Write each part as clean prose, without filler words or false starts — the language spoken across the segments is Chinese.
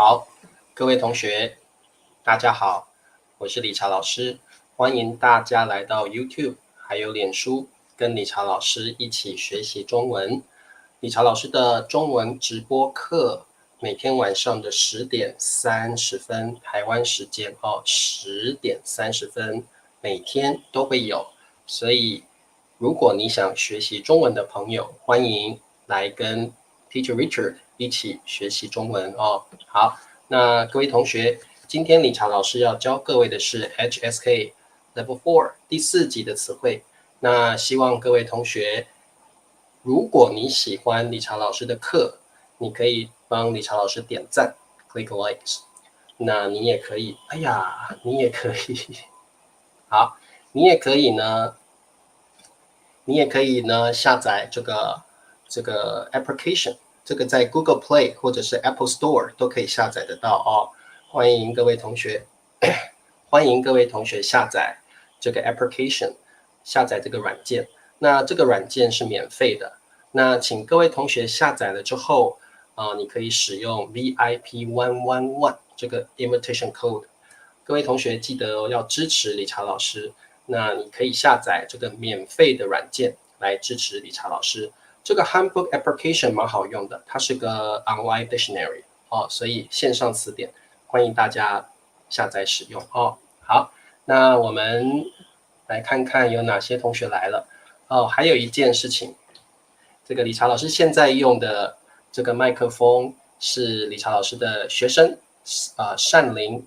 好，各位同学，大家好，我是理查老师，欢迎大家来到 YouTube 还有脸书，跟理查老师一起学习中文。理查老师的中文直播课，每天晚上的10点30分台湾时间10点30分，每天都会有。所以，如果你想学习中文的朋友，欢迎来跟 Teacher Richard 一起学习中文哦。好，那各位同学，今天理查老师要教各位的是 HSK Level 4第4级的词汇。那希望各位同学，如果你喜欢理查老师的课，你可以帮理查老师点赞 ，click likes。那你也可以，你也可以，好，你也可以呢下载这个application。这个在 Google Play 或者是 Apple Store 都可以下载得到哦。欢迎各位同学下载这个 application， 下载这个软件。那这个软件是免费的。那请各位同学下载了之后，你可以使用 VIP111 这个 invitation code。各位同学记得要支持理查老师，那你可以下载这个免费的软件来支持理查老师。这个 Handbook Application 蛮好用的，它是个 online dictionary 所以线上词典，欢迎大家下载使用哦。好，那我们来看看有哪些同学来了还有一件事情，这个理查老师现在用的这个麦克风是理查老师的学生善玲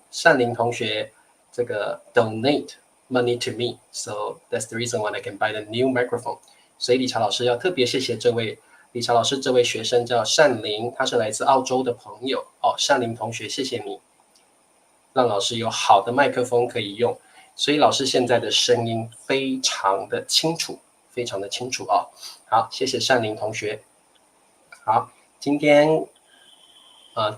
同学这个 donate money to me, so that's the reason why I can buy the new microphone。所以理查老师要特别谢谢理查老师这位学生叫善玲，他是来自澳洲的朋友善玲同学，谢谢你，让老师有好的麦克风可以用，所以老师现在的声音非常的清楚，非常的清楚好，谢谢善玲同学。好，今天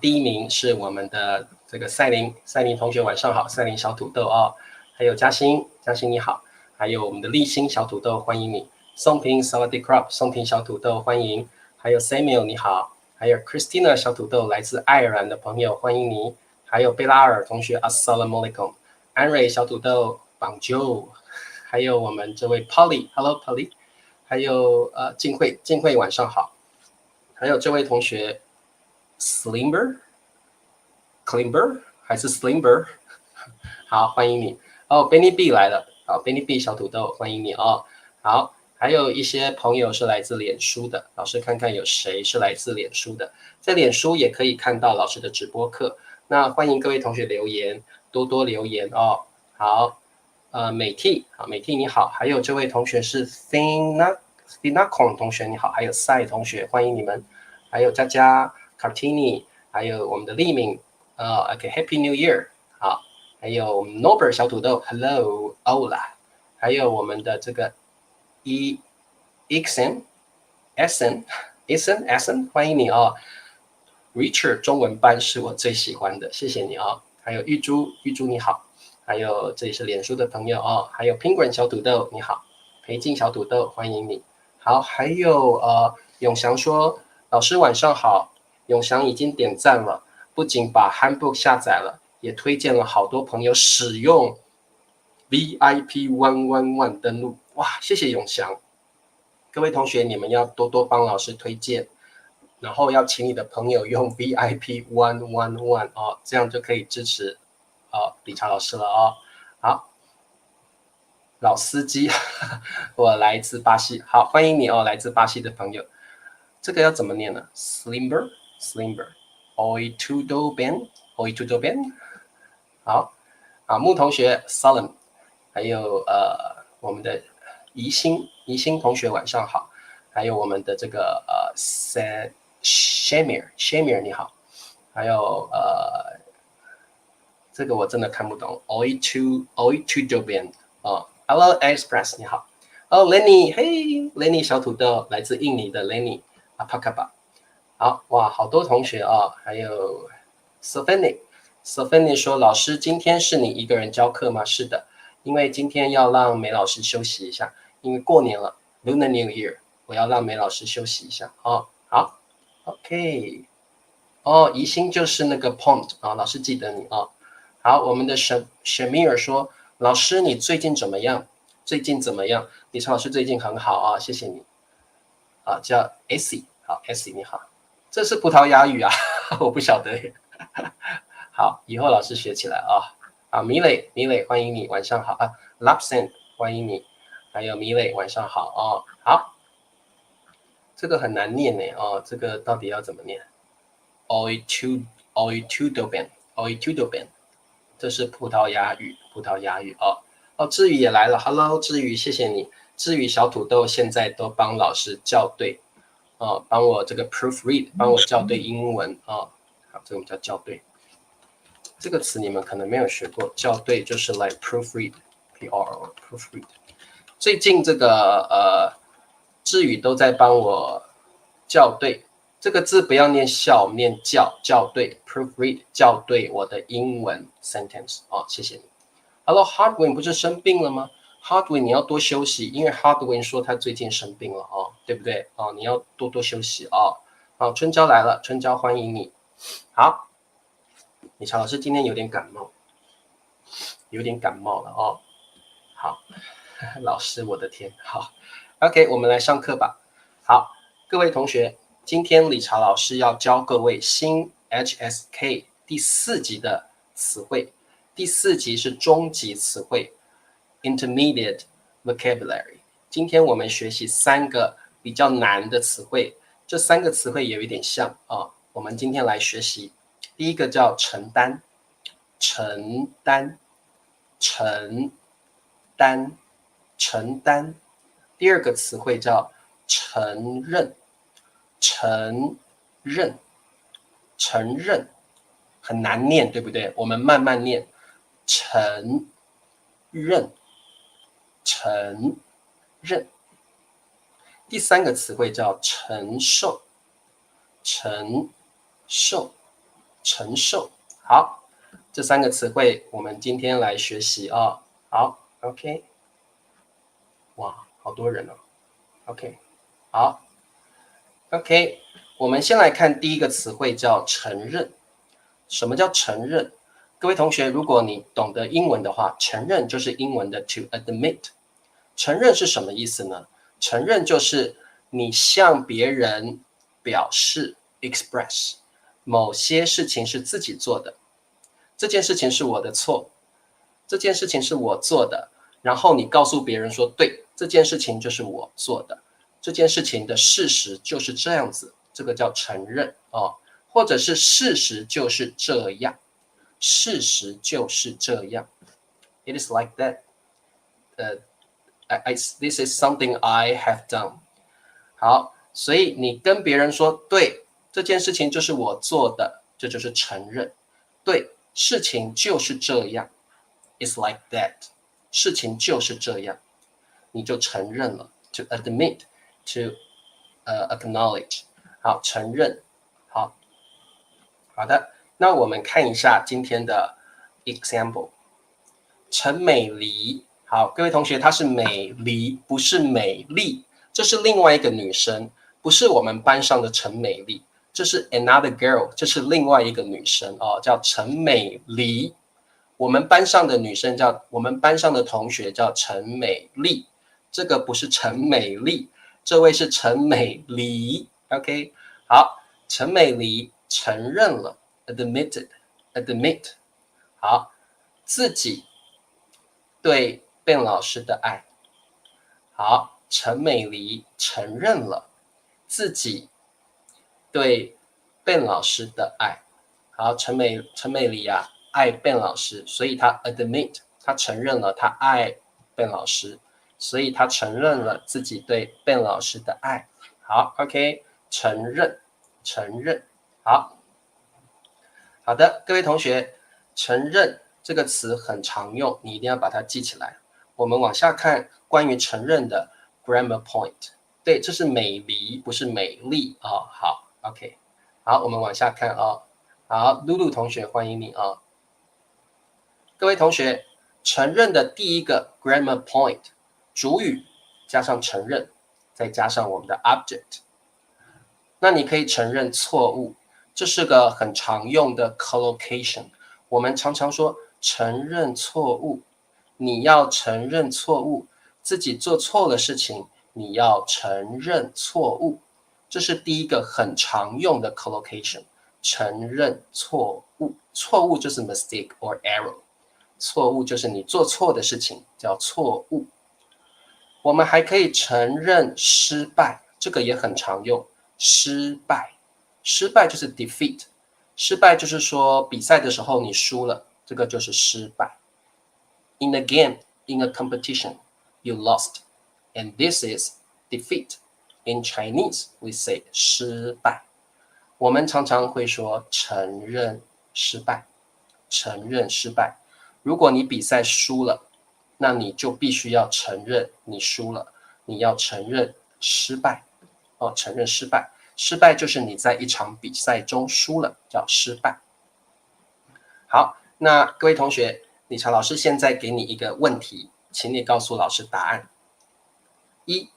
第一名是我们的这个赛琳同学，晚上好，赛琳小土豆还有嘉欣你好，还有我们的立新小土豆，欢迎你。宋平 Sawadee Krap 宋平小土豆欢迎，还有 Samuel 你好，还有 Christina 小土豆来自爱尔兰的朋友欢迎你，还有贝拉尔同学 Assalamu alaikum， 安瑞小土豆 Bonjour， 还有我们这位 Polly Hello Polly， 还有静慧晚上好，还有这位同学 Slimber 还是 Slimber， 好欢迎你Benny B 来了Benny B 小土豆欢迎你好，还有一些朋友是来自脸书的，老师看看有谁是来自脸书的，在脸书也可以看到老师的直播课，那欢迎各位同学留言，多多留言好，美 T 你好，还有这位同学是 Finacon 同学你好，还有赛同学欢迎你们，还有佳佳 Cartini， 还有我们的立敏OK Happy New Year 好，还有 Norbert 小土豆 Hello Ola， 还有我们的这个Eason 欢迎你Richard 中文班是我最喜欢的，谢谢你还有玉珠你好，还有这里是脸书的朋友还有 Penguin 小土豆你好，裴静小土豆欢迎你，好，还有永祥说老师晚上好，永祥已经点赞了，不仅把 Handbook 下载了，也推荐了好多朋友使用 VIP111 登录，哇，谢谢永祥。各位同学，你们要多多帮老师推荐，然后要请你的朋友用 VIP111 这样就可以支持理查老师了好，老司机，我来自巴西，好，欢迎你来自巴西的朋友。这个要怎么念呢 ？Slimber Oi tudo bem， 好木同学 Solemn， 还有我们的宜兴同学晚上好，还有我们的这个Shamir 你好，还有这个我真的看不懂 Oi tudo bem Hello Express 你好Lenny Lenny 小土豆来自印尼的 Lenny Apakaba， 好哇，好多同学还有 Sophanie 说老师今天是你一个人教课吗？是的，因为今天要让梅老师休息一下，因为过年了 Lunar New Year， 我要让梅老师休息一下好 OK，哦，宜兴就是那个 pond 啊，老师记得你啊。好，我们的Shamir 说，老师你最近怎么样？最近怎么样？李晨老师最近很好啊，谢谢你啊，叫 Essie， 好 Essie 你好，这是葡萄牙语啊，我不晓得耶。好，以后老师学起来啊。啊，米磊欢迎你，晚上好啊 ，Lapsen 欢迎你，还有米磊晚上好啊。好，这个很难念呢哦，这个到底要怎么念 o i t u o i t u d o b e n o i t u d o b e n 这是葡萄牙语，葡萄牙语哦。哦，志宇也来了 ，Hello， 志宇，谢谢你。志宇小土豆现在都帮老师校对，哦，帮我这个 proofread， 帮我校对英文哦。好，这个我们叫校对。这个词你们可能没有学过，校对就是 like proofread，P R O proofread。最近这个志宇都在帮我校对，这个字不要念校，念校对 proofread 校对我的英文 sentence 哦，谢谢你。Hello Hardwin 不是生病了吗？Hardwin 你要多休息，因为 Hardwin 说他最近生病了哦，对不对？哦，你要多多休息哦。好，春娇来了，春娇欢迎你。好，李超老师今天有点感冒，了哦。好，老师，我的天，好 ，OK， 我们来上课吧。好，各位同学，今天理查老师要教各位新 HSK 第4集的词汇。第4集是中级词汇 （Intermediate Vocabulary）。今天我们学习3个比较难的词汇，这3个词汇也有一点像啊。我们今天来学习，第一个叫承担，承担，承担。承担。第2个词汇叫承认，承认，承认，很难念，对不对？我们慢慢念，承认，承认。第3个词汇叫承受，承受，承受。好，这3个词汇我们今天来学习啊。好 ，OK。哇，好多人哦。OK， 好 ，OK， 我们先来看第一个词汇叫承认。什么叫承认？各位同学，如果你懂得英文的话，承认就是英文的 to admit。承认是什么意思呢？承认就是你向别人表示 express 某些事情是自己做的，这件事情是我的错，这件事情是我做的，然后你告诉别人说，对，这件事情就是我做的，这件事情的事实就是这样子，这个叫承认哦，或者是事实就是这样，事实就是这样 ，It is like that，this is something I have done。好，所以你跟别人说，对，这件事情就是我做的，这就是承认，对，事情就是这样。It's like that， 事情就是这样，你就承认了 ，to admit， to acknowledge， 好，承认，好，好的，那我们看一下今天的 example， 陈美丽，好，各位同学，她是美丽，不是美丽，这是另外一个女生，不是我们班上的陈美丽，这是 another girl， 这是另外一个女生哦，叫陈美丽。我们班上的女生叫，我们班上的同学叫陈美丽，这个不是陈美丽，这位是陈美丽。OK， 好，陈美丽承认了 ，admit， 好，自己对卞老师的爱，好，陈美丽承认了自己对卞老师的爱，好，陈美丽啊。爱卞老师，所以他 admit， 他承认了他爱卞老师，所以他承认了自己对卞老师的爱。好 ，OK， 承认，承认，好，好的，各位同学，承认这个词很常用，你一定要把它记起来。我们往下看关于承认的 grammar point， 对，这是美丽，不是美丽啊、哦。好 ，OK， 好，我们往下看啊、哦。好，露露同学，欢迎你啊、哦。各位同学，承认的第一个 grammar point， 主语加上承认，再加上我们的 object。那你可以承认错误，这是个很常用的 collocation。我们常常说承认错误，你要承认错误，自己做错了事情，你要承认错误。这是第一个很常用的 collocation， 承认错误。错误就是 mistake or error， 错误就是你做错的事情，叫错误。我们还可以承认失败，这个也很常用。失败，失败就是 defeat， 失败就是说比赛的时候你输了，这个就是失败。In a game, in a competition, you lost, and this is defeat. In Chinese, we say 失败。我们常常会说承认失败，承认失败。如果你比赛输了，那你就必须要承认你输了，你要承认失败。承认失败，失败就是你在一场比赛中输了，叫失败。好，那各位同学，理查老师现在给你一个问题，请你告诉老师答案。一，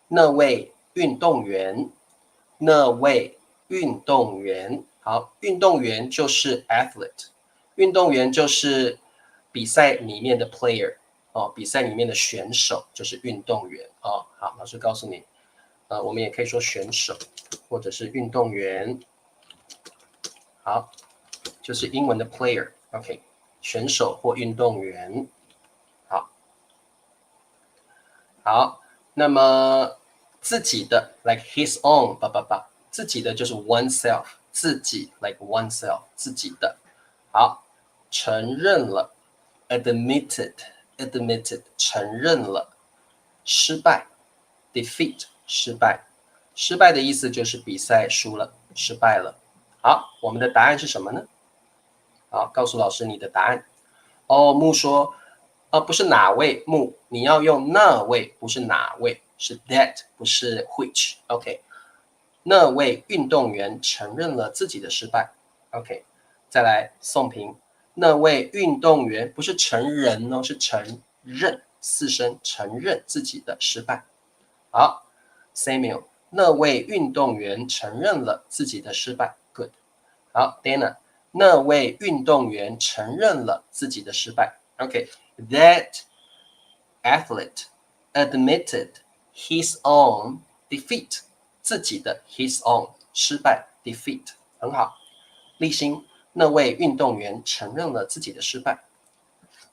那位运动员，那位运动员，好，运动员就是 athlete， 运动员就是比赛里面的 player， 比赛里面的选手就是运动员。好，老师告诉你，我们也可以说选手或者是运动员。好，就是英文的 player，OK， 选手或运动员。好，那么自己的 like his own， 自己的就是 oneself， 自己 like oneself， 自己的。好，承认了 admitted， 承认了。失败 defeat， 失败，失败的意思就是比赛输了，失败了。好，我们的答案是什么呢？好，告诉老师你的答案。木说，不是哪位木，你要用那位，不是哪位，是 that， 不是 which。OK， 那位运动员承认了自己的失败。OK， 再来宋平，那位运动员不是承认哦，是承认，四声承认自己的失败。好 ，Samuel， 那位运动员承认了自己的失败。Good。好 ，Dana， 那位运动员承认了自己的失败。OK，that athlete admitted his own defeat， 自己的 his own 失败 defeat， 很好。立新，那位运动员承认了自己的失败。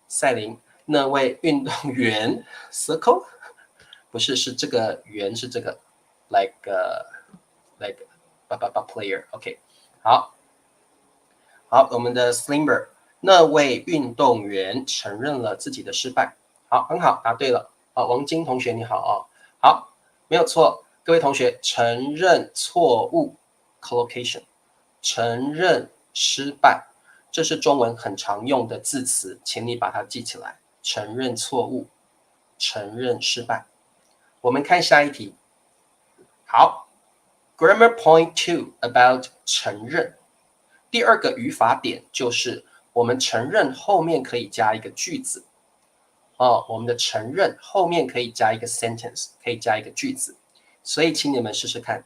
赛琳，那位运动员 circle 不是，是这个圆是这个 like player。OK， 好，我们的 Slimber， 那位运动员承认了自己的失败。好，很好，答对了。王晶同学你好。好，没有错，各位同学，承认错误 collocation， 承认失败，这是中文很常用的字词，请你把它记起来。承认错误，承认失败。我们看下一题。好 ，Grammar Point 2 about 承认。第二个语法点就是我们承认后面可以加一个句子。我们的承认后面可以加一个 sentence， 可以加一个句子。所以请你们试试看。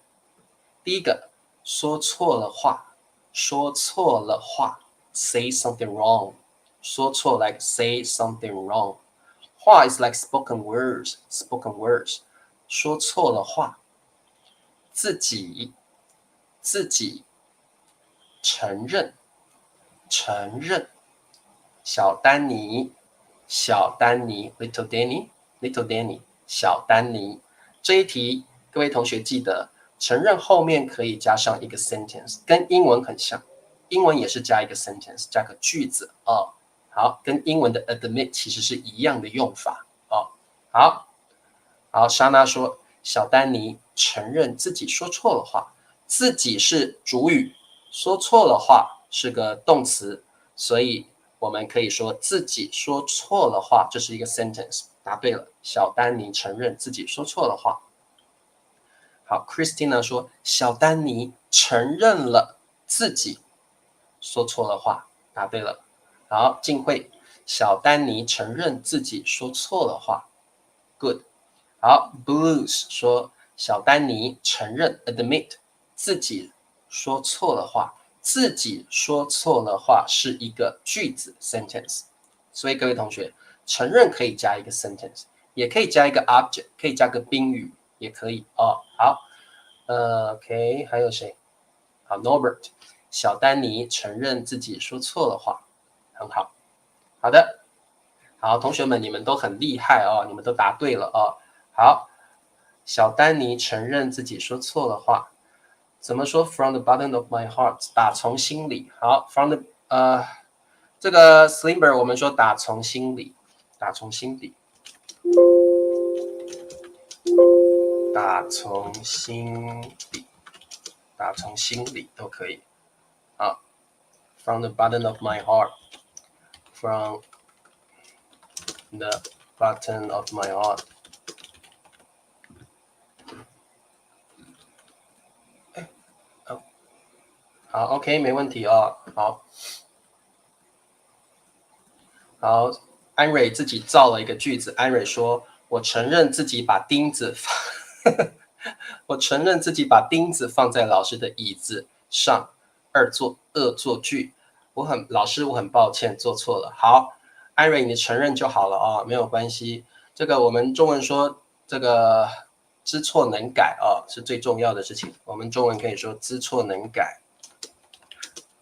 第一个，说错了话，说错了话 ，say something wrong， 说错 like say something wrong。话 is like spoken words， 说错了话。自己承认，小丹尼 little Danny， 小丹尼。这一题各位同学记得，承认后面可以加上一个 sentence， 跟英文很像，英文也是加一个 sentence， 加个句子。好，跟英文的 admit 其实是一样的用法。好，莎娜说，小丹尼承认自己说错了话，自己是主语，说错了话是个动词，所以我们可以说自己说错了话，这是一个 sentence。答对了，小丹尼承认自己说错了话。好 ，Christina 说，小丹尼承认了自己说错了话。答对了。好，静慧，小丹尼承认自己说错了话。Good。好 ，Blues 说，小丹尼承认 admit 自己说错了话。自己说错了话是一个句子 sentence， 所以各位同学，承认可以加一个 sentence， 也可以加一个 object， 可以加个宾语，也可以哦。好，OK， 还有谁？好 ，Norbert， 小丹尼承认自己说错了话，很好。好的，好，同学们，你们都很厉害哦，你们都答对了哦。好，小丹尼承认自己说错了话。怎么说 ？From the bottom of my heart， 打从心里。好 ，from the 这个 Slimber 我们说打从心里，打从心底，打从心底，打从心里都可以啊。From the bottom of my heart，from the bottom of my heart。好 ，OK， 没问题哦。好，安蕊自己造了一个句子。安蕊说：“我承认自己把钉子放，我承认自己把钉子放在老师的椅子上。恶作剧。老师，我很抱歉，做错了。好，安蕊，你承认就好了哦，没有关系。这个我们中文说这个知错能改哦，是最重要的事情。我们中文可以说知错能改。”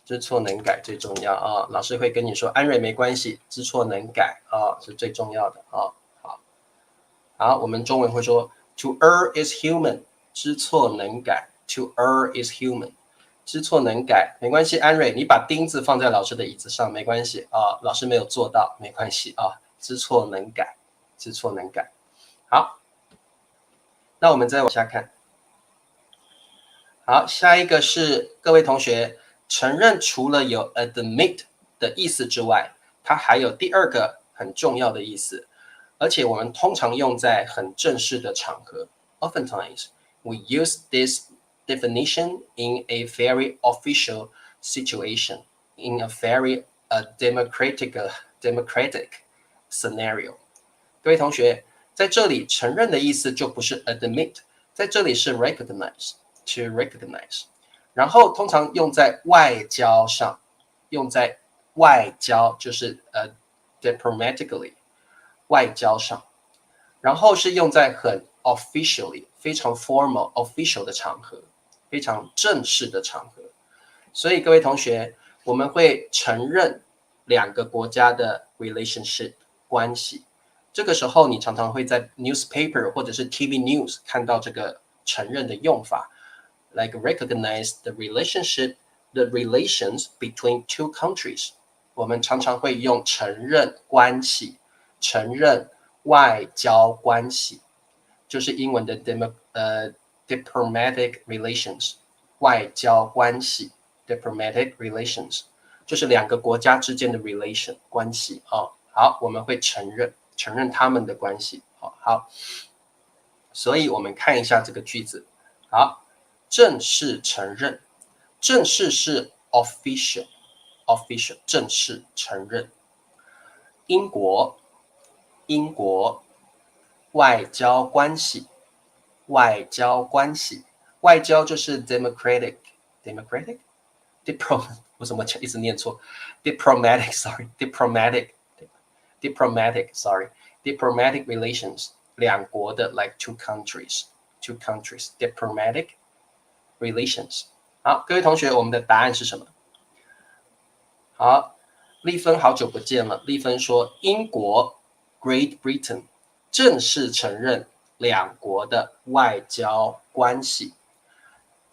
知错能改最重要啊！老师会跟你说，安蕊没关系，知错能改啊是最重要的啊。好，我们中文会说 "To err is human"， 知错能改。To err is human， 知错能改，没关系。安蕊，你把钉子放在老师的椅子上，没关系啊。老师没有做到，没关系啊。知错能改，知错能改。好，那我们再往下看。好，下一个是各位同学。承认除了有 admit 的意思之外，它还有第二个很重要的意思，而且我们通常用在很正式的场合。Oftentimes, we use this definition in a very official situation, in a very democratic scenario. 各位同学，在这里承认的意思就不是 admit， 在这里是 recognize，to recognize。然后通常用在外交上，用在外交就是diplomatically 外交上，然后是用在很 officially 非常 formal official 的场合，非常正式的场合。所以各位同学，我们会承认两个国家的 relationship 关系。这个时候你常常会在 newspaper 或者是 TV news 看到这个承认的用法。Like recognize the relations between two countries， 我们常常会用承认关系，承认外交关系，就是英文的diplomatic relations， 外交关系 diplomatic relations， 就是两个国家之间的 relation 关系哦。好，我们会承认他们的关系。好，所以我们看一下这个句子。好。正式承认，正式是 official， 正式承认。英国外交关系，外交就是 diplomatic， 我怎么一直念错 diplomatic relations， 两国的 like two countries diplomatic relations。 好，各位同学，我们的答案是什么？好，丽芬好久不见了。丽芬说，英国 Great Britain 正式承认两国的外交关系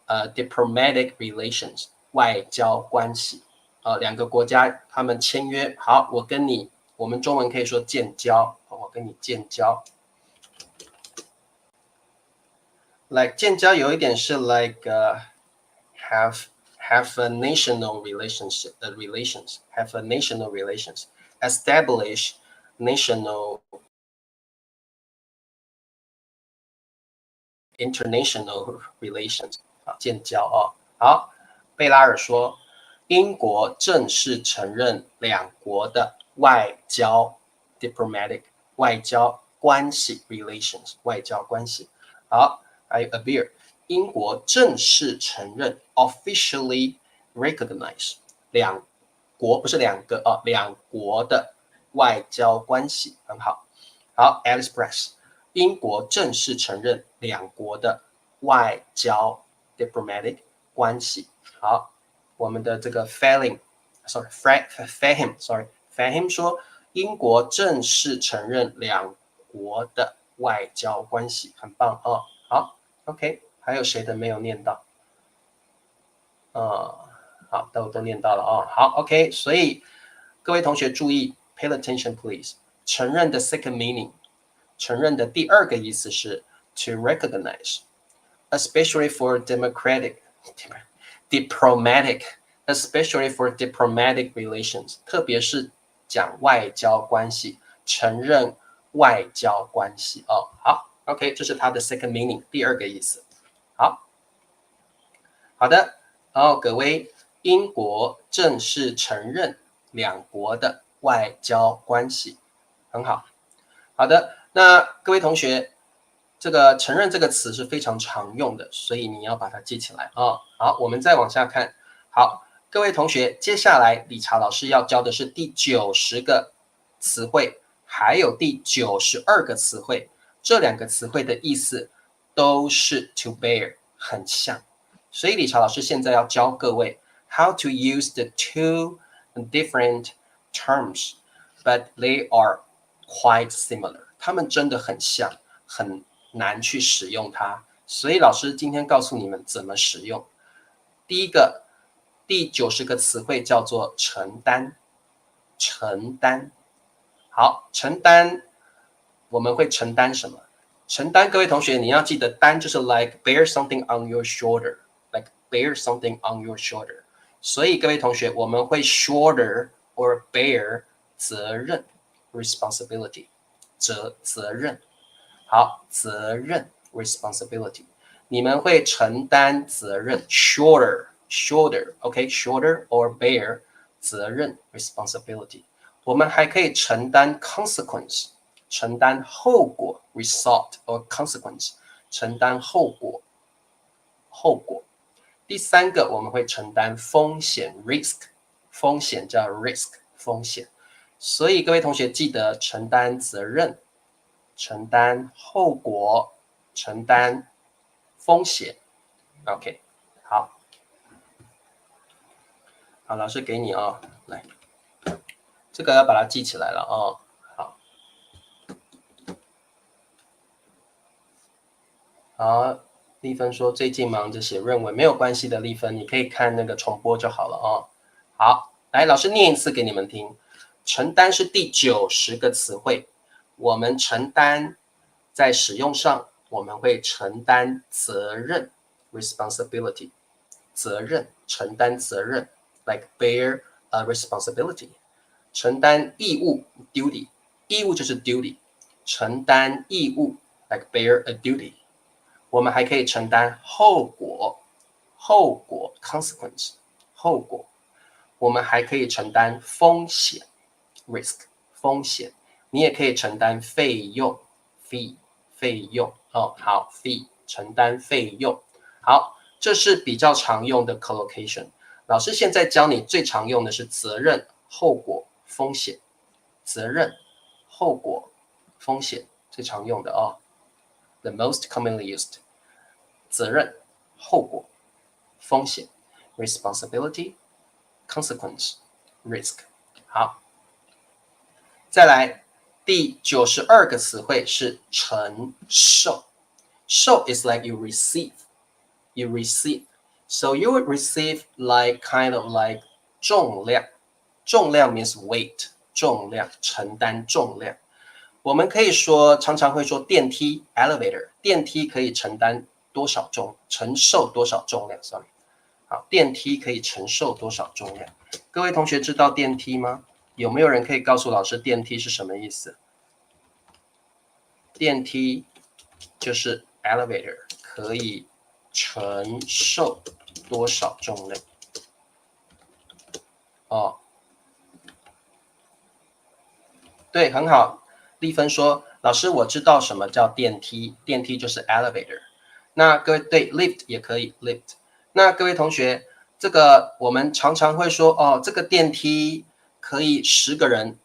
diplomatic relations 外交关系两个国家他们签约。好，我们中文可以说建交，我跟你建交。like 建交有一点是 like have a national relationship have a national relations establish national international relations 建交好，贝拉尔说，英国正式承认两国的外交 diplomatic 外交关系 relations 外交关系。好，还有 Abir， 英国正式承认 officially recognize 两国不是两个哦，两国的外交关系很好。好 ，express 英国正式承认两国的外交 diplomatic 关系。好，我们的这个 Fahim 说，英国正式承认两国的外交关系，很棒哦。好 ，OK， 还有谁的没有念到？好，都念到了哦。好 ，OK， 所以各位同学注意 ，pay attention please。承认的 second meaning， 承认的第二个意思是 to recognize。Especially for diplomatic, especially for diplomatic relations， 特别是讲外交关系，承认外交关系哦。好 ，OK， 这是它的 second meaning， 第二个意思。好的，各位，英国正式承认两国的外交关系，很好。好的，那各位同学。这个承认这个词是非常常用的，所以你要把它记起来啊。好，我们再往下看。好，各位同学，接下来理查老师要教的是第90个词汇，还有第92个词汇。这两个词汇的意思都是 to bear， 很像。所以理查老师现在要教各位 how to use the two different terms, but they are quite similar。它们真的很像，很难去使用它，所以老师今天告诉你们怎么使用。第一个，第90个词汇叫做承担，承担。好，承担，我们会承担什么？承担，各位同学，你要记得，担就是 like bear something on your shoulder，like bear something on your shoulder。所以各位同学，我们会 shoulder or bear 责任 responsibility， 责任。好，责任 responsibility， 你们会承担责任 shoulder，OK，shoulder or bear 责任 responsibility。我们还可以承担 consequence， 承担后果 result or consequence， 承担后果。第三个，我们会承担风险 risk， 风险叫 risk 风险。所以各位同学记得承担责任。承担后果，承担风险 ，OK， 好，老师给你啊，来，这个要把它记起来了哦，好，丽芬说最近忙着写论文，没有关系的，丽芬，你可以看那个重播就好了哦。好，来，老师念一次给你们听，承担是第90个词汇。我们承担在使用上，我们会承担责任 responsibility， 责任承担责任 like bear a responsibility， 承担义务 duty， 义务就是 duty， 承担义务 like bear a duty。 我们还可以承担后果 consequence， 后果。我们还可以承担风险 risk， 风险。你也可以承担费用 fee， 费用哦，好 fee 承担费用。好，这是比较常用的 collocation。老师现在教你最常用的是责任、后果、风险。责任、后果、风险最常用的哦。The most commonly used， 责任、后果、风险 responsibility consequence risk。 好，再来第92个词汇是承受。受 is like you receive. So you would receive like kind of like 重量。重量 means weight， 重量，承担重量。我们可以说，常常会说电梯 elevator， 电梯可以承担多少承受多少重量 ，sorry。好，电梯可以承受多少重量？各位同学知道电梯吗？有没有人可以告诉老师电梯是什么意思？电梯就是 elevator， 可以承受多少重量？哦，对，很好。丽芬说：“老师，我知道什么叫电梯，电梯就是 elevator。”那各位对 lift 也可以 lift。那各位同学，这个我们常常会说，哦，这个电梯可以10个人，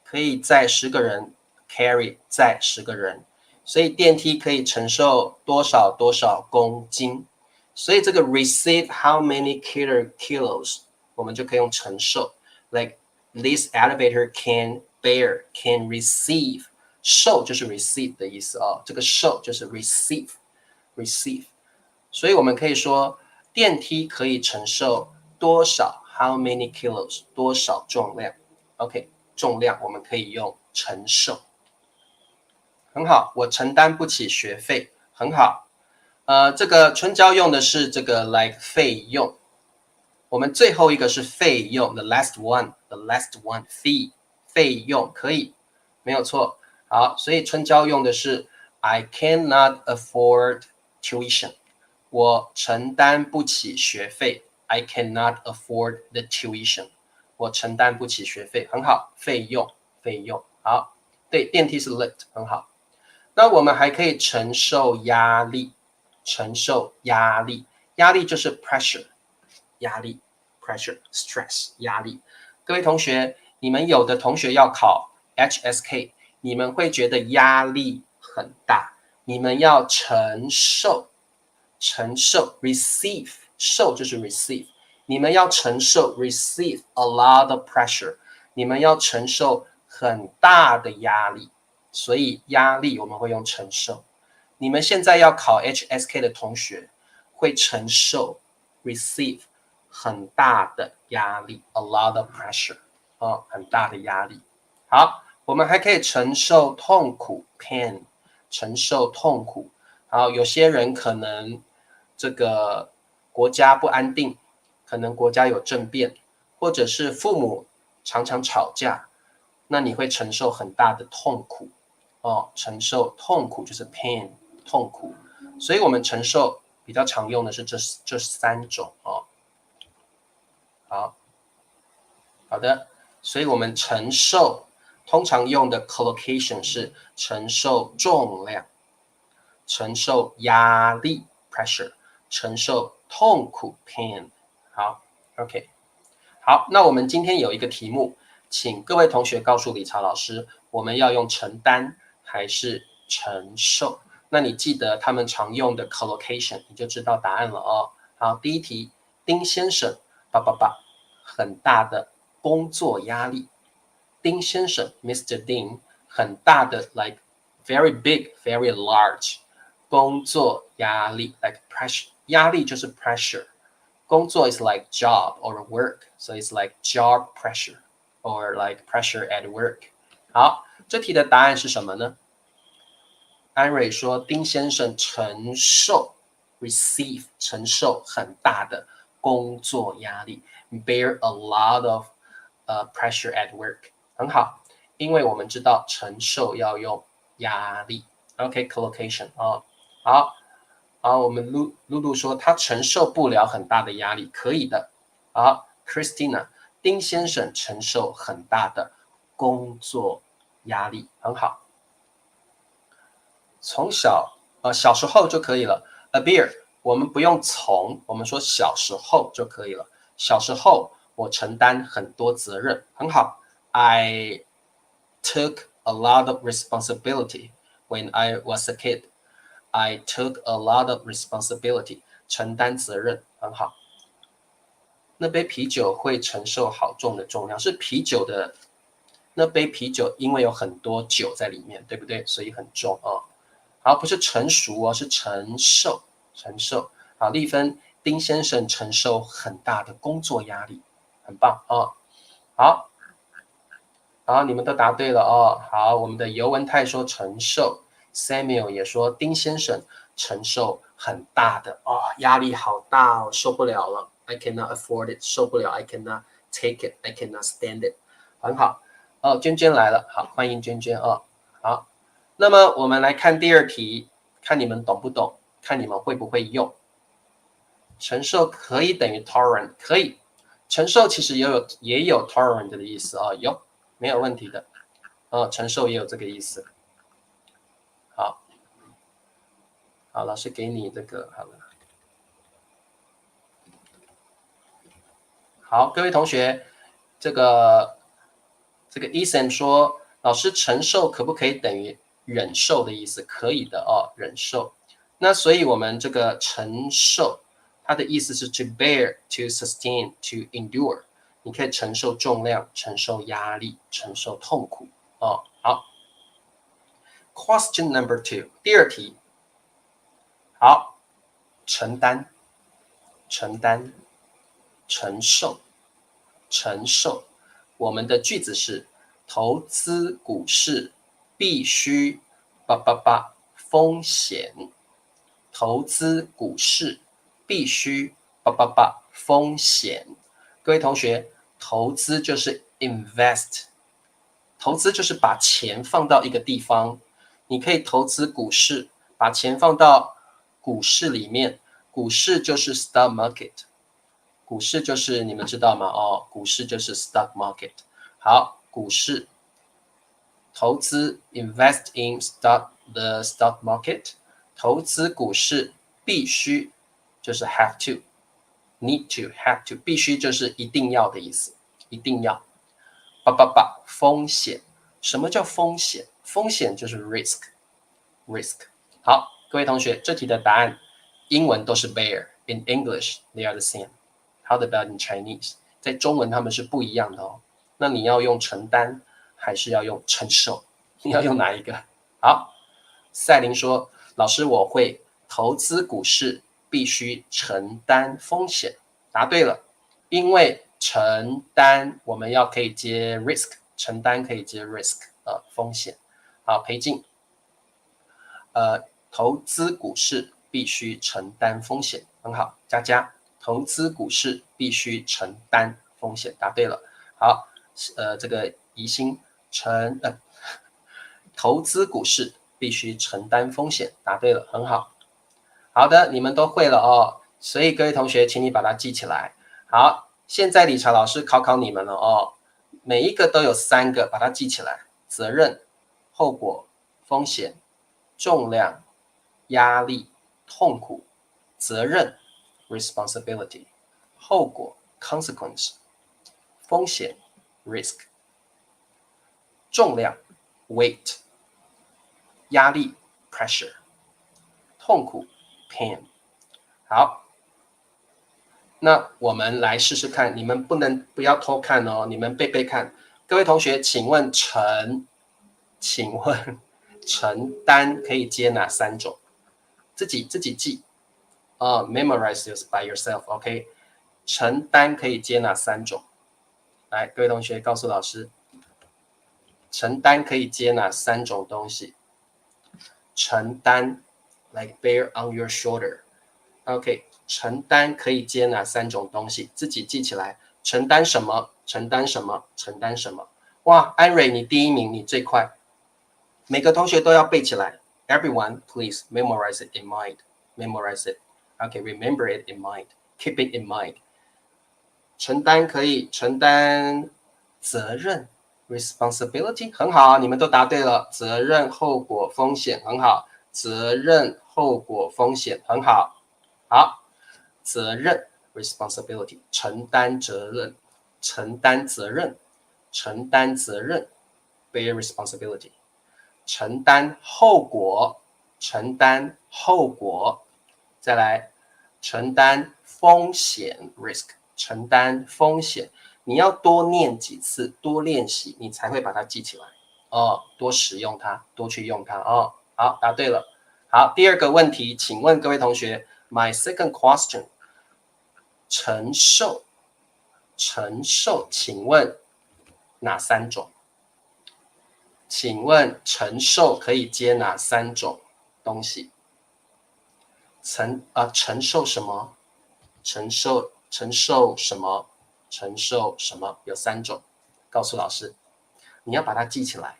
可以载10个人 carry 载10个人，所以电梯可以承受多少多少公斤，所以这个 receive how many kilos 我们就可以用承受 like this elevator can bear can receive 受就是 receive 的意思这个受就是 receive，所以我们可以说电梯可以承受多少 how many kilos 多少重量 OK 重量我们可以用承受，很好，我承担不起学费，很好。这个春娇用的是这个 like 费用，我们最后一个是费用 the last one fee 费用可以没有错。好，所以春娇用的是 I cannot afford tuition， 我承担不起学费 I cannot afford the tuition， 我承担不起学费，很好，费用好，对，电梯是 lift， 很好。那我们还可以承受压力，压力就是 pressure， 压力 pressure stress 压力。各位同学，你们有的同学要考 HSK， 你们会觉得压力很大，你们要承受 receive 受就是 receive， 你们要承受 receive a lot of pressure， 你们要承受很大的压力。所以压力我们会用承受。你们现在要考 HSK 的同学会承受 receive 很大的压力 a lot of pressure 很大的压力。好，我们还可以承受痛苦 pain 承受痛苦。好，有些人可能这个国家不安定，可能国家有政变，或者是父母常常吵架，那你会承受很大的痛苦承受痛苦就是 pain 痛苦，所以我们承受比较常用的是这3种好的，所以我们承受通常用的 collocation 是承受重量，承受压力 pressure， 承受痛苦 pain。好 ，OK， 好，那我们今天有一个题目，请各位同学告诉理查老师，我们要用承担还是承受？那你记得他们常用的 collocation， 你就知道答案了好，第一题，丁先生很大的工作压力。丁先生 Mr. Ding 很大的 like very big very large 工作压力 like pressure 压力就是 pressure， 工作 is like job or work so it's like job pressure or like pressure at work。 好，这题的答案是什么呢？安蕊说丁先生承受 receive 承受很大的工作压力 bear a lot of pressure at work。 很好，因为我们知道承受要用压力 OK collocation 好，我们露露说他承受不了很大的压力，可以的。好 Christina 丁先生承受很大的工作压力，很好。从小小时候就可以了 a beer 我们不用从，我们说小时候就可以了。小时候我承担很多责任，很好。I took a lot of responsibility when I was a kid. I took a lot of responsibility 承担责任，很好。那杯啤酒会承受好重的重量，是啤酒的那杯啤酒，因为有很多酒在里面，对不对？所以很重好，不是成熟是承受。好，丽芬，丁先生承受很大的工作压力，很棒好，你们都答对了好，我们的尤文泰说承受 ，Samuel 也说丁先生承受很大的压力好大受不了了 ，I cannot afford it， 受不了 ，I cannot take it，I cannot stand it， 很好娟娟来了，好，欢迎娟娟好，那么我们来看第二题，看你们懂不懂，看你们会不会用。承受可以等于 tolerant， 可以，承受其实也有 tolerant 的意思有，没有问题的承受也有这个意思。好，老师给你这个好了。好，各位同学，这个 Ethan 说，老师承受可不可以等于忍受的意思？可以的哦，忍受。那所以我们这个承受，它的意思是 to bear, to sustain, to endure。你可以承受重量，承受压力，承受痛苦哦。好 ，Question number 2，第二题。好，承担，承担，承受，承受。我们的句子是：投资股市必须风险。投资股市必须风险。各位同学，投资就是 invest， 投资就是把钱放到一个地方。你可以投资股市，把钱放到股市里面。股市就是 stock market， 股市就是你们知道吗？哦，股市就是 stock market。好，股市投资 invest in the stock market， 投资股市必须就是 have to。need to have to 必须就是一定要的意思，一定要。风险，什么叫风险？风险就是 risk。好，各位同学，这题的答案英文都是 bear， in English they are the same。How about in Chinese？ 在中文他们是不一样的哦。那你要用承担还是要用承受？你要用哪一个？好，赛琳说，老师我会投资股市必须承担风险。答对了，因为承担我们要可以接 risk， 承担可以接 risk 风险。好，裴静，投资股市必须承担风险，很好。佳佳，投资股市必须承担风险，答对了。好，这个宜兴投资股市必须承担风险，答对了，很好。好的，你们都会了哦，所以各位同学，请你把它记起来。好，现在理查老师考你们了哦，每一个都有3个，把它记起来：责任、后果、风险、重量、压力、痛苦。责任 responsibility， 后果 consequence， 风险 risk， 重量 weight， 压力 pressure， 痛苦 pain。 好，那我们来试试看，你们不要偷看哦，你们背看。各位同学，请问承担可以接哪3种？自己记memorize this by yourself，OK？承担可以接哪3种？来，各位同学告诉老师，承担可以接哪3种东西？承担 like bear on your shoulder，OK？承担可以接哪3种东西？自己记起来。承担什么？承担什么？承担什么？哇，安蕊你第1名，你最快。每个同学都要背起来。Everyone, please memorize it in mind. Memorize it. Okay, remember it in mind. Keep it in mind. 承担可以承担责任 responsibility 很好，你们都答对了。责任、后果、风险很好。责任、后果、风险很好。好，责任 responsibility 承担责任，承担责任，承担责任 bear responsibility。承担后果，承担后果，再来承担风险 risk， 承担风险。你要多念几次，多练习，你才会把它记起来哦。多使用它，多去用它哦。好，答对了。好，第2个问题，请问各位同学 ，My second question， 承受，请问哪3种？请问承受可以接哪3种东西？承受什么？承受什么？承受什么？有3种，告诉老师，你要把它记起来，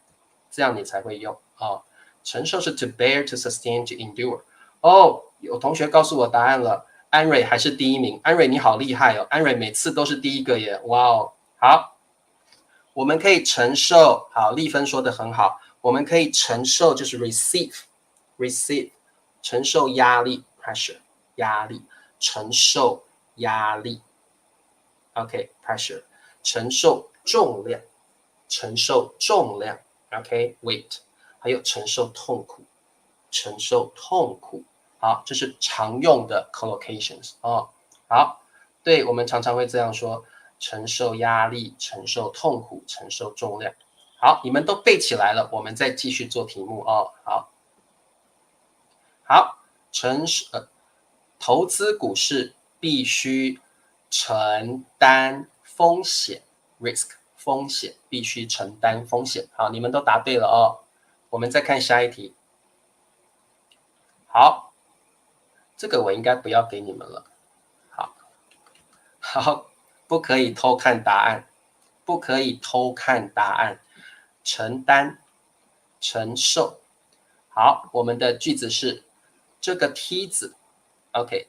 这样你才会用哦。承受是 to bear, to sustain, to endure。哦，有同学告诉我答案了，安蕊还是第1名。安蕊你好厉害哦，安蕊每次都是第1个耶，哇哦，好。我们可以承受，好，丽芬说的很好，我们可以承受就是 receive， 承受压力 pressure， 压力，承受压力。OK，pressure，承受重量，承受重量。OK，weight，还有承受痛苦，承受痛苦。好，这是常用的 collocations 哦。好，对，我们常常会这样说：承受压力，承受痛苦，承受重量。好，你们都背起来了，我们再继续做题目哦。好，投资股市必须承担风险 risk 风险，必须承担风险。好，你们都答对了哦。我们再看下一题。好，这个我应该不要给你们了。好，不可以偷看答案，不可以偷看答案。承担，承受。好，我们的句子是这个梯子 ，OK，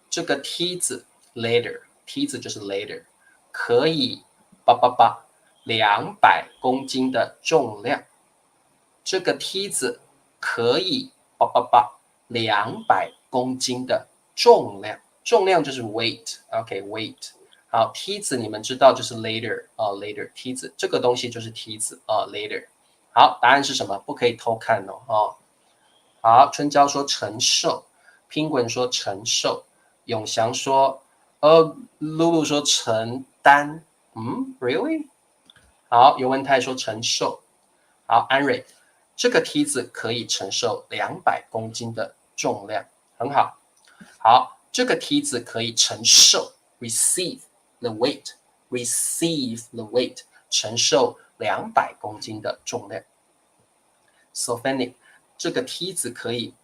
这个梯子 ladder， 梯子就是 ladder， 可以200公斤的重量。这个梯子可以200公斤的重量，重量就是 weight，OK，weight。好，梯子你们知道就是 ladder 啊，ladder 梯子，这个东西就是梯子啊，ladder。好，答案是什么？不可以偷看哦。好，春娇说承受，Penguin 说承受，永祥说，露露说承担。Really？ 好，尤文泰说承受。好，安瑞，这个梯子可以承受200公斤的重量，很好。好，这个梯子可以承受 receive the weight，receive the weight， 承受200公斤的重量。Sophenic， 这个梯子可以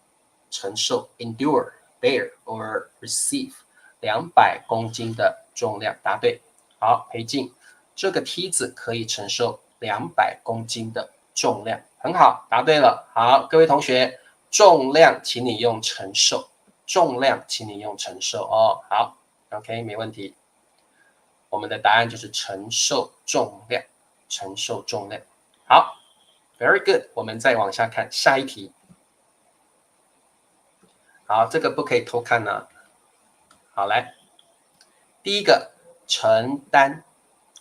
承受 endure bear or receive 200公斤的重量，答对。好，裴静，这个梯子可以承受200公斤的重量，很好，答对了。好，各位同学，重量请你用承受，重量请你用承受哦。好 ，OK， 没问题。我们的答案就是承受重量，承受重量。好 ，Very good。我们再往下看下一题。好，这个不可以偷看呢。好，来，第一个承担，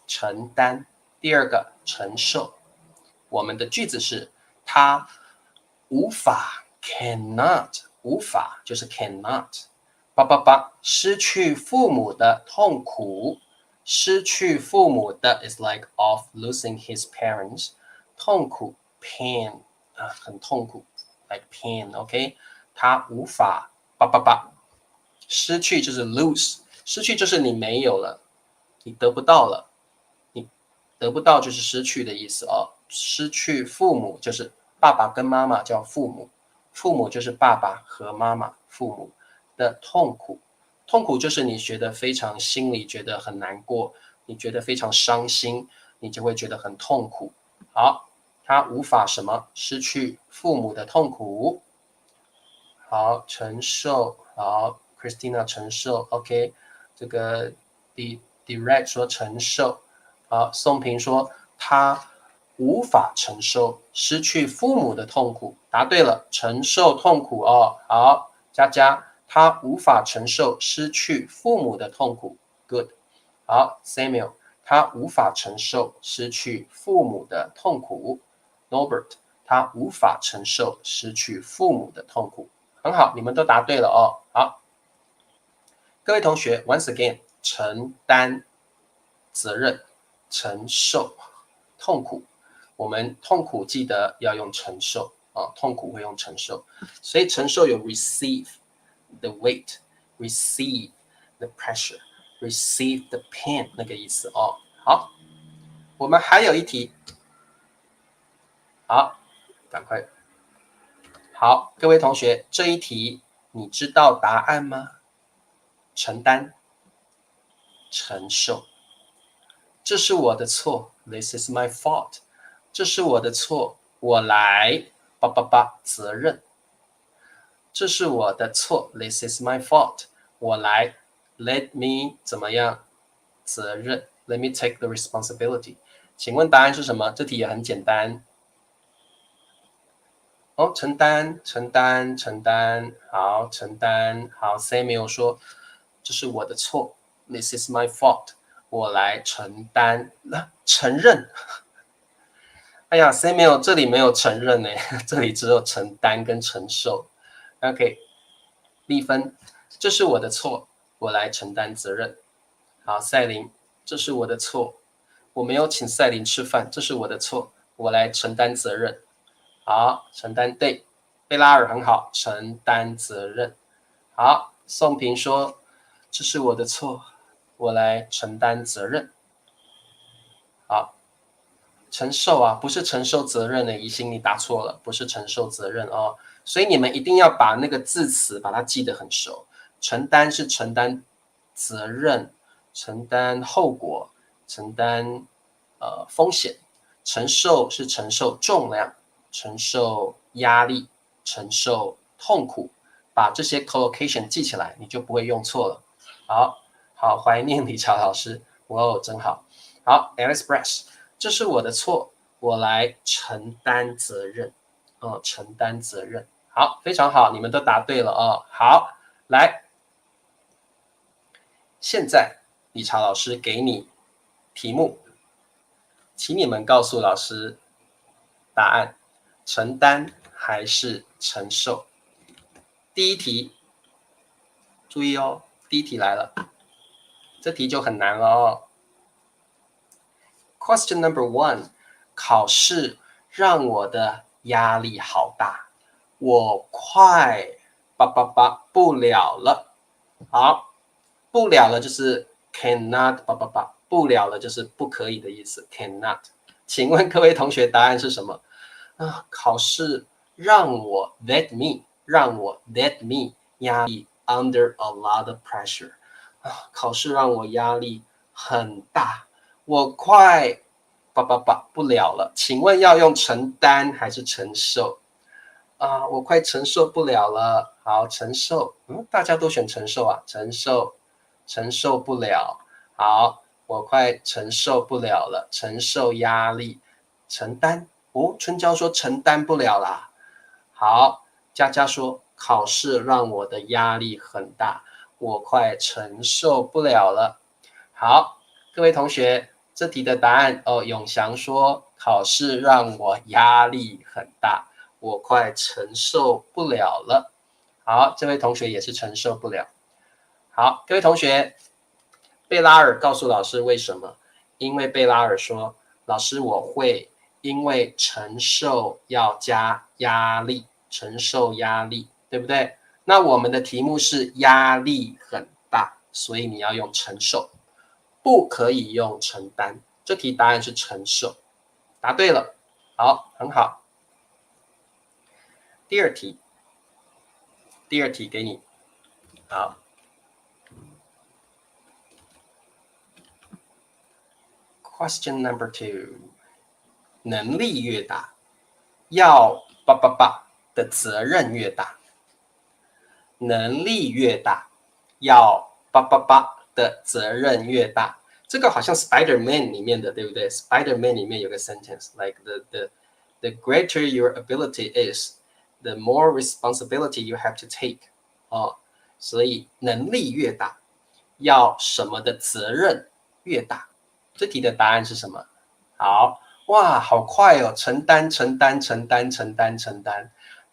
承担；第二个承受。我们的句子是他无法 cannot 无法就是 cannot 失去父母的痛苦，失去父母的 is like of losing his parents， 痛苦 pain 很痛苦 like pain OK， 他无法失去就是 lose， 失去就是你没有了，你得不到了，你得不到就是失去的意思哦。失去父母就是爸爸跟妈妈叫父母，父母就是爸爸和妈妈，父母的痛苦，痛苦就是你觉得非常心里觉得很难过，你觉得非常伤心，你就会觉得很痛苦。好，他无法什么失去父母的痛苦。好，承受。好 ，Christina 承受。OK， 这个 Direct 说承受。好，宋平说他无法承受失去父母的痛苦。答对了，承受痛苦哦。好，佳佳，他无法承受失去父母的痛苦。Good。好 ，Samuel，他无法承受失去父母的痛苦。Norbert，他无法承受失去父母的痛苦。很好，你们都答对了哦。好，各位同学 ，once again， 承担责任，承受痛苦。我们痛苦记得要用承受啊，痛苦会用承受，所以承受有 receive the weight，receive the pressure，receive the pain 那个意思哦。好，我们还有一题，好，赶快。好，各位同学，这一题你知道答案吗？承担，承受。这是我的错 ，This is my fault。这是我的错，我来责任。这是我的错 ，This is my fault。我来 ，Let me 怎么样？责任 ，Let me take the responsibility。请问答案是什么？这题也很简单。哦，承担，承担，承担，好，承担，好。Samuel 说：“这是我的错。” This is my fault， 我来承担，承认。哎呀 ，Samuel 这里没有承认呢，这里只有承担跟承受。OK， 丽芬，这是我的错，我来承担责任。好，赛琳，这是我的错，我没有请赛琳吃饭，这是我的错，我来承担责任。好，承担对，贝拉尔很好，承担责任。好，宋平说，这是我的错，我来承担责任。好，承受啊，不是承受责任的，怡心你答错了，不是承受责任哦。所以你们一定要把那个字词把它记得很熟。承担是承担责任，承担后果，承担风险。承受是承受重量，承受压力，承受痛苦。把这些 collocation 记起来，你就不会用错了。好，怀念理查老师，哇哦，真好。好 ，Alice Press， 这是我的错，我来承担责任。承担责任。好，非常好，你们都答对了哦。好，来，现在理查老师给你题目，请你们告诉老师答案：承担还是承受？第一题，注意哦，第一题来了，这题就很难了哦。Question number one， 考试让我的压力好大，我快不了了。好，不了了就是 cannot 不了了就是不可以的意思 cannot。请问各位同学答案是什么？考试让我 that me 压力 under a lot of pressure。考试让我压力很大，我快不了了。请问要用承担还是承受？我快承受不了了。好，承受，大家都选承受啊，承受不了。好，我快承受不了了，承受压力，承担。春娇说承担不了啦。好，佳佳说考试让我的压力很大，我快承受不了了。好，各位同学，这题的答案永祥说考试让我压力很大，我快承受不了了。好，这位同学也是承受不了。好，各位同学，贝拉尔告诉老师为什么？因为贝拉尔说，老师我会因为承受要加压力，承受压力，对不对？那我们的题目是压力很大，所以你要用承受，不可以用承担。这题答案是承受，答对了，好，很好。第二题给你，好。Question number 2， 能力越大，要的责任越大。能力越大，要的责任越大。这个好像 Spider-Man 里面的，对不对 ？Spider-Man 里面有个 sentence like the greater your ability is, the more responsibility you have to take。所以能力越大，要什么的责任越大。这题的答案是什么？好，哇，好快哦！承担。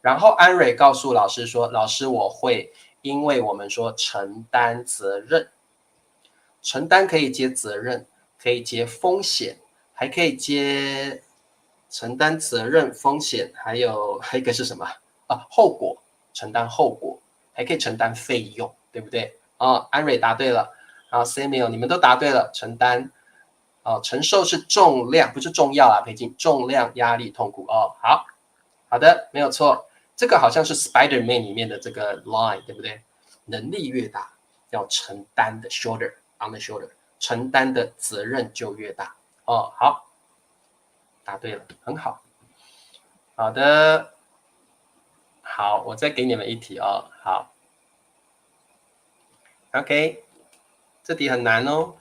然后安蕊告诉老师说：“老师，我会，因为我们说承担责任，承担可以接责任，可以接风险，还可以接承担责任、风险，还有一个是什么后果，承担后果，还可以承担费用，对不对？安蕊答对了，然后 Samuel 你们都答对了，承担。”承受是重量，不是重要啊，培静，重量、压力、痛苦好的，没有错，这个好像是 Spider-Man 里面的这个 line， 对不对？能力越大，要承担的 shoulder on the shoulder， 承担的责任就越大。好，答对了，很好。好的，好，我再给你们一题好 ，OK， 这题很难哦。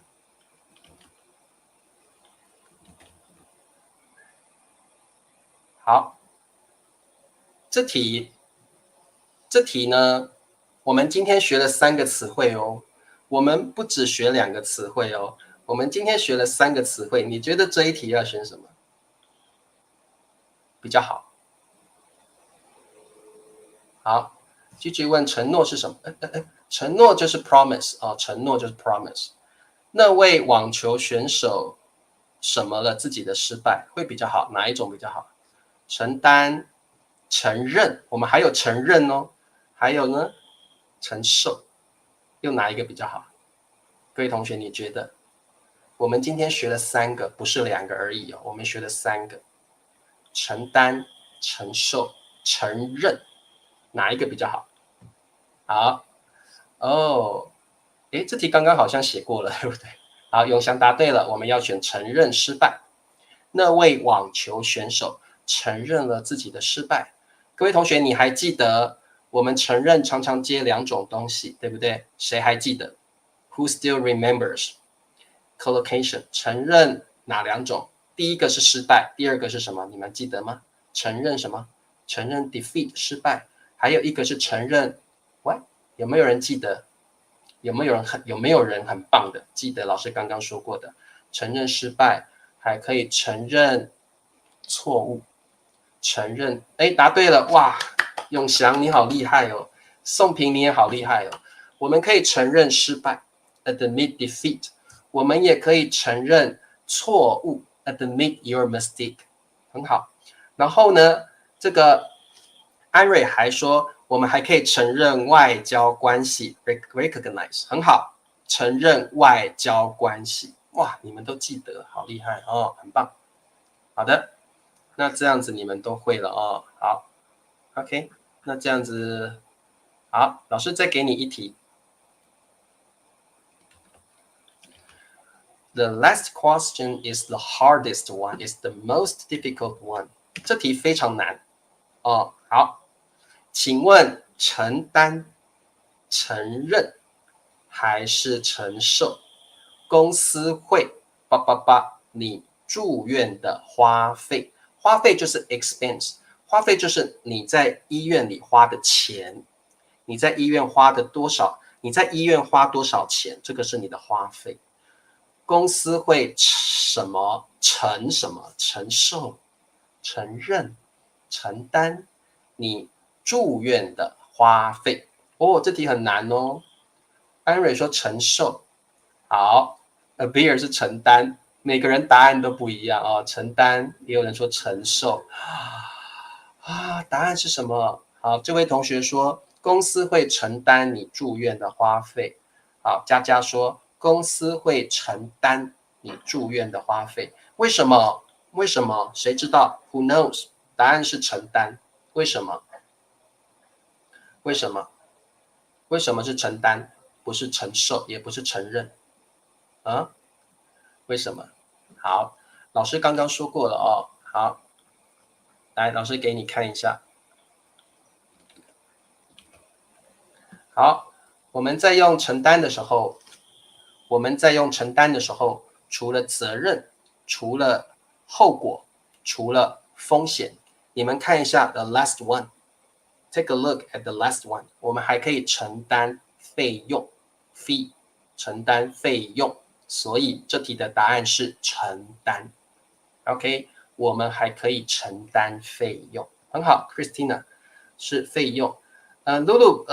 好，这题呢，我们今天学了3个词汇哦。我们不只学2个词汇哦，我们今天学了3个词汇，你觉得这一题要选什么比较好？好，继续问承诺是什么？承诺就是 promise 哦，承诺就是 promise。那位网球选手什么了自己的失败会比较好？哪一种比较好？承担、承认，我们还有承认哦，还有呢，承受，用哪一个比较好？各位同学，你觉得？我们今天学了3个，不是2个而已哦，我们学了3个，承担、承受、承认，哪一个比较好？好，哦，诶，这题刚刚好像写过了，对不对？好，永祥答对了，我们要选承认失败。那位网球选手承认了自己的失败。各位同学，你还记得我们承认常常接2种东西，对不对？谁还记得 ？Who still remembers? Collocation 承认哪2种？第一个是失败，第二个是什么？你们记得吗？承认什么？承认 defeat 失败，还有一个是承认。喂，有没有人记得？有没有人很棒的记得老师刚刚说过的？承认失败，还可以承认错误，承认。哎，答对了，哇！永祥你好厉害哦，宋平你也好厉害哦。我们可以承认失败 ，admit defeat。我们也可以承认错误 ，admit your mistake， 很好。然后呢，这个安瑞还说，我们还可以承认外交关系 ，recognize， 很好，承认外交关系。哇，你们都记得，好厉害哦，很棒。好的，那这样子你们都会了哦。好 ，OK， 那这样子，好，老师再给你一题。The last question is the hardest one, is the most difficult one。这题非常难哦。好，请问承担、承认还是承受公司会你住院的花费？花费就是 expense， 花费就是你在医院里花的钱，你在医院花的多少？你在医院花多少钱？这个是你的花费。公司会什么承什么承受、承认、承担你住院的花费。哦，这题很难哦。安蕊说承受，好，Abir 是承担，每个人答案都不一样哦。承担，也有人说承受答案是什么？好，这位同学说公司会承担你住院的花费。好，佳佳说公司会承担你住院的花费。为什么？为什么？谁知道 ？Who knows？ 答案是承担。为什么？为什么？为什么是承担，不是承受，也不是承认？啊？为什么？好，老师刚刚说过了哦。好，来，老师给你看一下。好，我们在用承担的时候，除了责任，除了后果，除了风险，你们看一下 the last one。Take a look at the last one。我们还可以承担费用 fee， 承担费用，所以这题的答案是承担。OK， 我们还可以承担费用，很好 ，Christina 是费用。Lulu，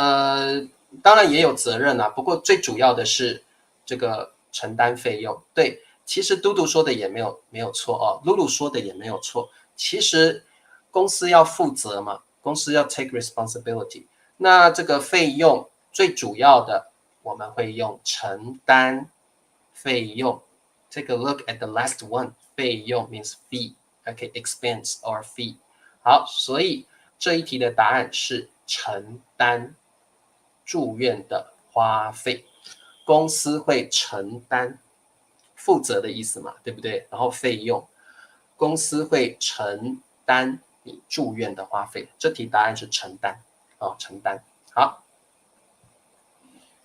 当然也有责任啊，不过最主要的是这个承担费用。对，其实嘟嘟说的也没有错哦，Lulu 说的也没有错。其实公司要负责嘛，公司要 take responsibility。那这个费用最主要的，我们会用承担费用。Take a look at the last one， 费用 means fee，OK，expense or fee。好，所以这一题的答案是承担住院的花费，公司会承担负责的意思嘛，对不对？然后费用，公司会承担你住院的花费，这题答案是承担哦，承担。好，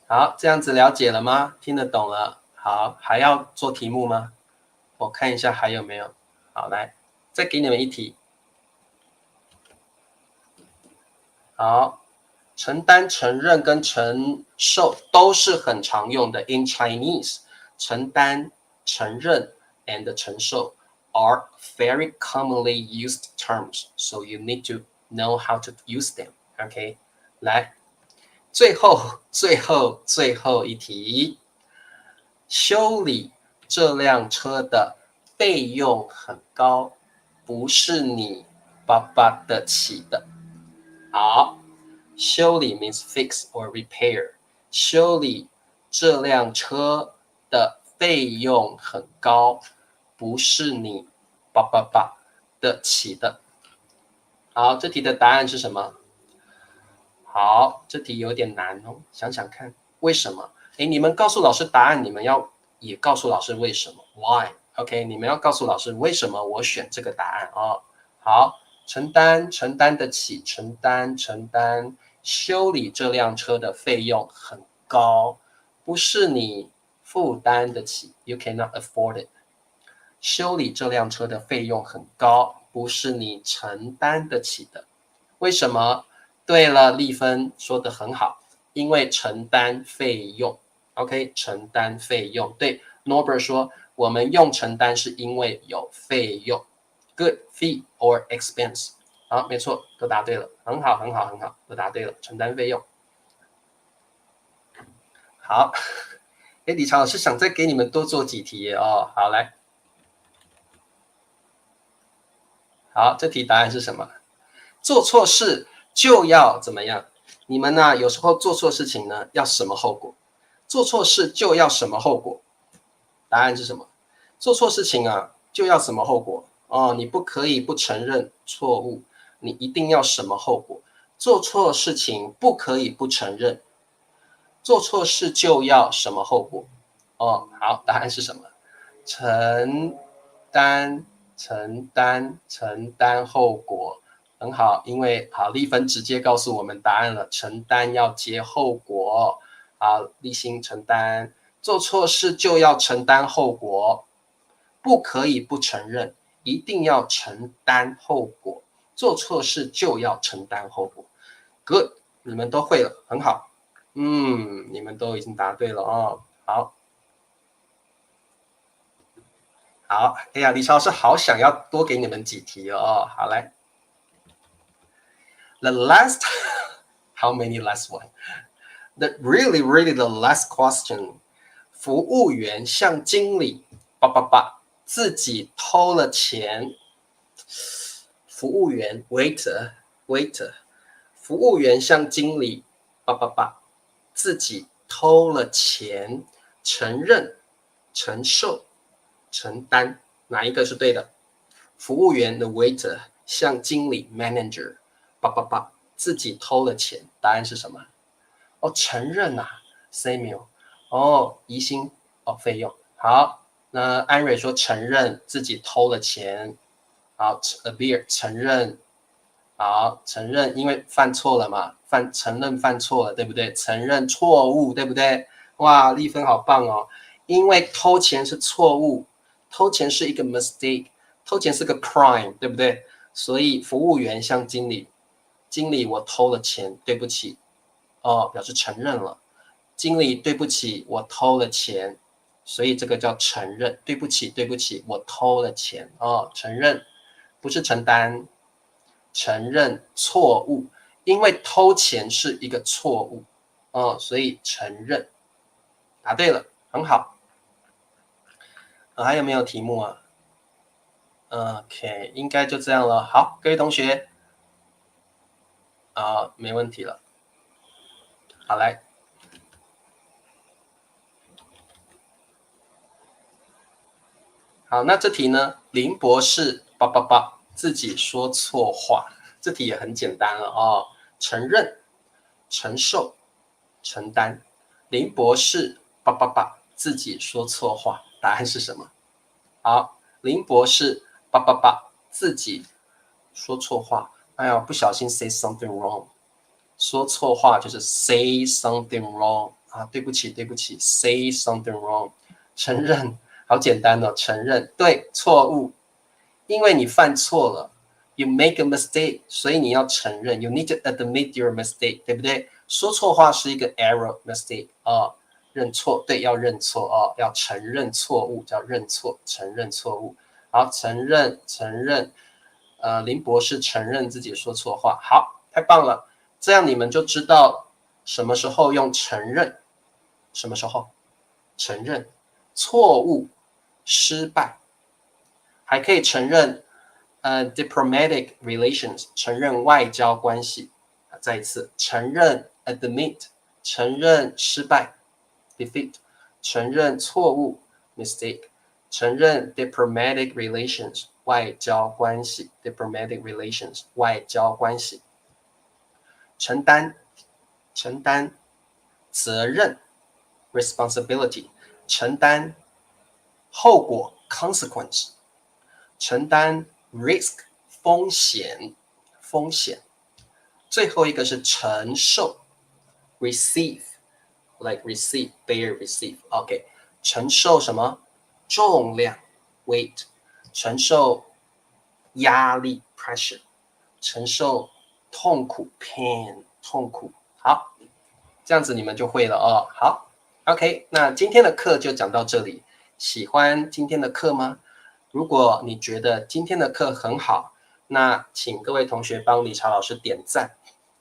好，这样子了解了吗？听得懂了？好，还要做题目吗？我看一下还有没有。好，来，再给你们一题。好，承担、承认跟承受都是很常用的。In Chinese， 承担、承认 and 承受 are very commonly used terms, so you need to know how to use them. OK， 来，最后一题，修理这辆车的费用很高，不是你爸爸得起的。好，修理 means fix or repair， 修理这辆车的费用很高，不是你爸爸得起的。好，这题的答案是什么？好，这题有点难哦，想想看，为什么？诶，你们告诉老师答案，你们要也告诉老师为什么 ？Why？ OK， 你们要告诉老师为什么我选这个答案哦。好，承担得起，承担，修理这辆车的费用很高，不是你负担得起 ，You cannot afford it。修理这辆车的费用很高，不是你承担得起的。为什么？对了，丽芬说的很好，因为承担费用。OK， 承担费用。对 ，Norbert 说我们用承担是因为有费用。Good fee or expense。好，没错，都答对了，很好，都答对了，承担费用。好，哎，李超老师想再给你们多做几题哦。好，来，好，这题答案是什么？做错事就要怎么样？你们呢？有时候做错事情呢，要什么后果？做错事就要什么后果？答案是什么？做错事情啊，就要什么后果？哦，你不可以不承认错误，你一定要什么后果？做错事情不可以不承认，做错事就要什么后果？哦，好，答案是什么？承担，承担后果。很好，因为好丽芬直接告诉我们答案了，承担要接后果。好，立心承担，做错事就要承担后果，不可以不承认，一定要承担后果。做错事就要承担后果。Good， 你们都会了，很好。你们都已经答对了哦。好，好，哎呀，李超老师好想要多给你们几题哦。好，来。The last, how many last one? Really the last question. 服务员向经理自己偷了钱。服务员 waiter，服务员向经理自己偷了钱，承认、承受、承担，哪一个是对的？服务员的 waiter 向经理 manager 自己偷了钱，答案是什么？哦，承认啊 Samuel。哦，疑心哦，费用。好，那安蕊说承认自己偷了钱。好 ，Abir 承认。好，承认，因为犯错了嘛，承认犯错了，对不对？承认错误，对不对？哇，丽芬好棒哦！因为偷钱是错误，偷钱是一个 mistake， 偷钱是个 crime， 对不对？所以服务员向经理，经理我偷了钱，对不起，哦，表示承认了。经理对不起，我偷了钱，所以这个叫承认。对不起，我偷了钱哦，承认不是承担。承认错误，因为偷钱是一个错误，所以承认。答对了，很好。还有没有题目啊？OK， 应该就这样了。好，各位同学，没问题了。好，来，好，那这题呢？林博士自己说错话，这题也很简单了哦。承认、承受、承担。林博士自己说错话，答案是什么？好，林博士自己说错话。哎呀，不小心 say something wrong， 说错话就是 say something wrong 啊，对不起，say something wrong。承认，好简单哦，承认对错误，因为你犯错了， You make a mistake， 所以你要承认。You need to admit your mistake， 对不对？说错话是一个 error mistake 认错，对，要认错要承认错误，叫认错，承认错误。好，承认，林博士承认自己说错话，好，太棒了，这样你们就知道什么时候用承认，什么时候承认错误、失败，还可以承认diplomatic relations， 承认外交关系。再一次，承认 admit， 承认失败 defeat， 承认错误 mistake， 承认 diplomatic relations， 外交关系 diplomatic relations， 外交关系。承担责任 responsibility， 承担后果 consequence， 承担 risk 风险，最后一个是承受 receive like receive bear receive OK 承受什么重量 weight 承受压力 pressure 承受痛苦 pain 痛苦好这样子你们就会了好 OK 那今天的课就讲到这里喜欢今天的课吗如果你觉得今天的课很好那请各位同学帮理查老师点赞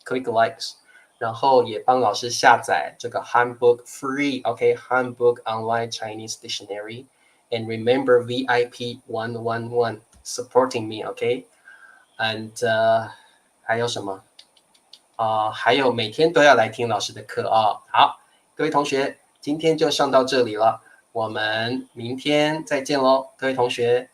click likes 然后也帮老师下载这个 Handbook Free OK Handbook Online Chinese Dictionary and remember VIP 111 supporting me OK and 还有什么还有每天都要来听老师的课好各位同学今天就上到这里了我们明天再见咯各位同学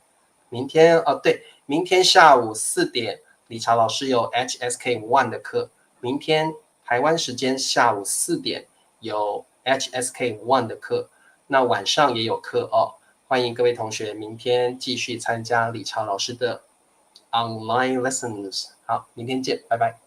明天对明天下午4点理查老师有 HSK 1的课明天台湾时间下午4点有 HSK 1的课那晚上也有课欢迎各位同学明天继续参加理查老师的 online lessons 好明天见拜拜